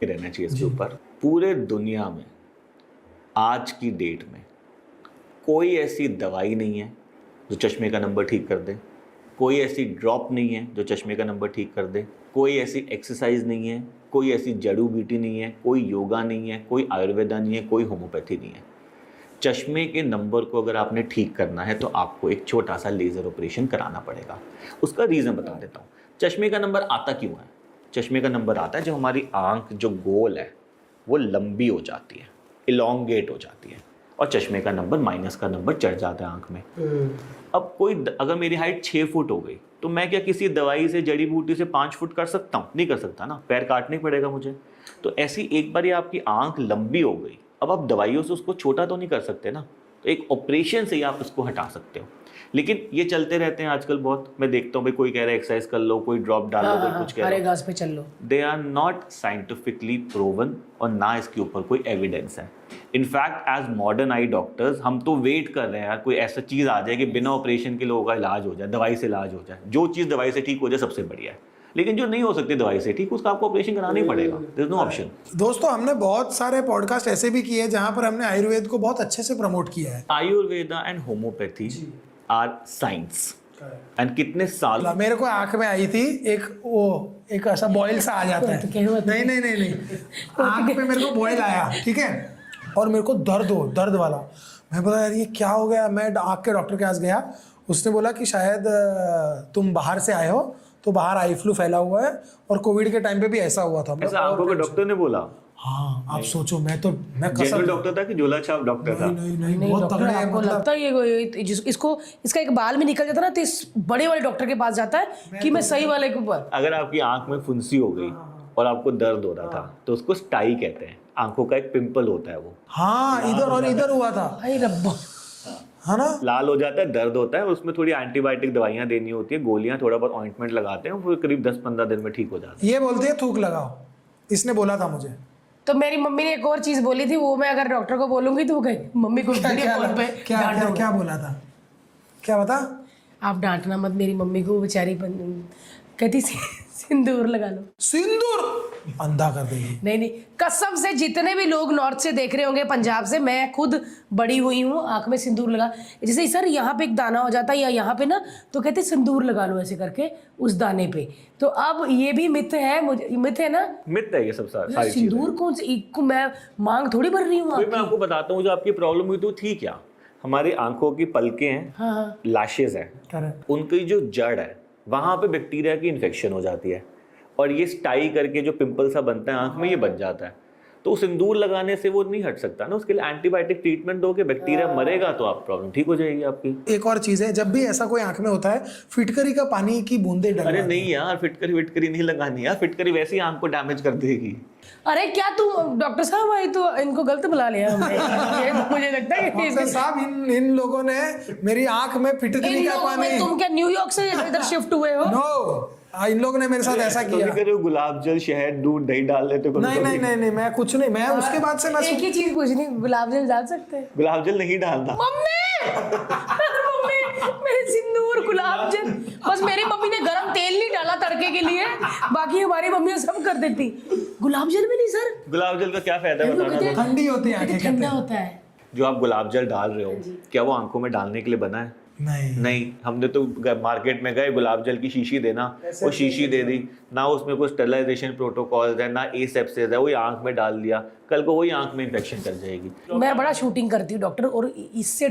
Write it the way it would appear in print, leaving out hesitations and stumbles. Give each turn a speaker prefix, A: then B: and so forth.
A: रहना चाहिए इसके ऊपर। पूरे दुनिया में आज की डेट में कोई ऐसी दवाई नहीं है जो चश्मे का नंबर ठीक कर दे, कोई ऐसी ड्रॉप नहीं है जो चश्मे का नंबर ठीक कर दे, कोई ऐसी एक्सरसाइज नहीं है, कोई ऐसी जड़ी बूटी नहीं है, कोई योगा नहीं है, कोई आयुर्वेदा नहीं है, कोई होम्योपैथी नहीं है। चश्मे के नंबर को अगर आपने ठीक करना है तो आपको एक छोटा सा लेज़र ऑपरेशन कराना पड़ेगा। उसका रीज़न बता देता हूँ। चश्मे का नंबर आता क्यों है? चश्मे का नंबर आता है जब हमारी आँख जो गोल है वो लंबी हो जाती है, इलोंगेट हो जाती है, और चश्मे का नंबर माइनस का नंबर चढ़ जाता है आँख में। अब अगर मेरी हाइट 6 फुट हो गई तो मैं क्या किसी दवाई से, जड़ी बूटी से 5 फुट कर सकता हूँ? नहीं कर सकता ना, पैर काटने पड़ेगा मुझे। तो ऐसी एक बार ये आपकी आँख लंबी हो गई, अब आप दवाइयों से उसको छोटा तो नहीं कर सकते ना, तो एक ऑपरेशन से ही आप उसको हटा सकते हो। लेकिन ये चलते रहते हैं आजकल बहुत। मैं देखता हूँ भाई कोई कह रहा है एक्सरसाइज कर लो, कोई ड्रॉप डाल लो, कोई कुछ कह रहा है
B: घास पे चल लो।
A: They are not scientifically proven, और ना इसके ऊपर कोई एविडेंस है। In fact as modern eye doctors हम तो वेट कर रहे हैं यार कोई ऐसा चीज़ आ जाए कि बिना ऑपरेशन के लोगों का इलाज हो जाए, दवाई से इलाज हो जाए। जो चीज़ दवाई से ठीक हो जाए सबसे बढ़िया है, लेकिन जो नहीं हो सकती दवाई से ठीक, उसका आपको ऑपरेशन कराना ही पड़ेगा। There is no option.
C: दोस्तों, हमने बहुत सारे पॉडकास्ट ऐसे भी किए हैं जहां पर हमने आयुर्वेद को बहुत अच्छे से प्रमोट किया है।
A: Ayurveda and homeopathy are science. And कितने साल
C: मेरे को आंख में आई थी एक ऐसा बॉयल सा आ जाता है। नहीं आंख में मेरे को बॉयल आया, ठीक है, और मेरे को दर्द वाला। मैं बोला यार ये क्या हो गया। मैं आंख के डॉक्टर के पास गया, उसने बोला कि शायद तुम बाहर से आए हो तो बाहर आई फ्लू फैला हुआ है, और कोविड के टाइम पे भी ऐसा हुआ था।
A: ऐसा आपको कोई डॉक्टर ने बोला?
C: हाँ, आप सोचो, मैं
A: जनरल डॉक्टर था कि झोला छाप डॉक्टर था?
C: नहीं बहुत तगड़े हैं।
B: आपको लगता है ये इसका एक बाल में निकल जाता ना तो इस बड़े वाले डॉक्टर के पास जाता है कि मैं सही वाले के ऊपर।
A: अगर आपकी आंख में फुंसी हो गई और आपको दर्द हो रहा था तो उसको स्टाई कहते हैं। आंखों का एक पिंपल होता है वो।
C: हाँ, इधर और इधर हुआ था।
B: अरे रब्बा,
C: है ना,
A: लाल हो जाता है, दर्द होता है, उसमें थोड़ी एंटीबायोटिक दवाइयां देनी होती है, गोलियां, थोड़ा बहुत ऑइंटमेंट लगाते हैं, फिर करीब 10-15 दिन में ठीक हो जाता है।
C: ये बोलते हैं थूक लगाओ, इसने बोला था मुझे।
B: तो मेरी मम्मी ने एक और चीज बोली थी, वो मैं अगर डॉक्टर को बोलूंगी तो वो कहे मम्मी को
C: क्या बोला था? क्या बता?
B: आप डांटना मत मेरी मम्मी को, बेचारी कहती सिंदूर लगा लो।
C: सिंदूर अंधा कर देगी।
B: नहीं, कसम से जितने भी लोग नॉर्थ से देख रहे होंगे, पंजाब से, मैं खुद बड़ी हुई हूँ, आंख में सिंदूर लगा, जैसे सर यहाँ पे एक दाना हो जाता है या यहाँ पे ना, तो कहते सिंदूर लगा लो ऐसे करके उस दाने पे। तो अब ये भी मिथ है, मिथ है ना,
A: मिथ है ये सब सारी
B: सिंदूर कौन से को मैं मांग थोड़ी भर रही हूँ।
A: मैं आपको बताता हूँ जो आपकी प्रॉब्लम हुई तो थी क्या। हमारी आंखों की पलकें हैं,
B: हाँ,
A: लैशेज है, उनकी जो जड़ है वहां पे बैक्टीरिया की इन्फेक्शन हो जाती है, और ये स्टाई करके जो पिंपल सा बनता है आंख में, ये बन जाता है। तो सिंदूर लगाने से वो नहीं हट सकता ना, उसके लिए एंटीबायोटिक ट्रीटमेंट दोगे, बैक्टीरिया मरेगा तो आप प्रॉब्लम ठीक हो जाएगी आपकी।
C: एक और चीज है, जब भी ऐसा कोई आंख में होता है, फिटकरी का पानी की बूंदे डलवा।
A: अरे नहीं यार, फिटकरी नहीं लगानी यार, फिटकरी वैसे ही आंख को डैमेज कर देगी।
B: अरे क्या तुम डॉक्टर साहब आई तो इनको गलत बुला लिया हमने। ये मुझे लगता है कि
C: डॉक्टर साहब इन लोगों ने मेरी आंख में फिटकरी का पानी।
B: तुम क्या न्यूयॉर्क से इधर शिफ्ट हुए हो?
C: नो, इन लोगों ने मेरे साथ ऐसा किया।
A: तो करो गुलाब जल, शहद, दूध, दही डाल लेते हो?
C: नहीं, मैं कुछ नहीं। मैं उसके बाद से मैं
B: एक ही चीज पूछनी, गुलाब जल डाल सकते हैं?
A: गुलाब जल नहीं डालना।
B: मम्मी मेरे सिंदूर गुलाब जल, बस मेरी मम्मी ने गरम तेल नहीं डाला तड़के के लिए, बाकी हमारी मम्मी सब कर देती। गुलाब जल में नहीं सर,
A: गुलाब जल का क्या फायदा है बताना?
C: ठंडी होती है आंखें,
B: ठंडा होता है।
A: जो आप गुलाब जल डाल रहे हो क्या वो आंखों में डालने के लिए बना है? नहीं, हमने तो मार्केट में गए, गुलाब जल की शीशी देना, वो शीशी दे दी ना, उसमें कुछ स्टेरिलाइजेशन प्रोटोकॉल्स है ना, एसेप्सिस है, वही आंख में डाल दिया, कल को वही आंख में इन्फेक्शन कर जाएगी।
B: मैं बड़ा शूटिंग करती हूँ डॉक्टर, और इससे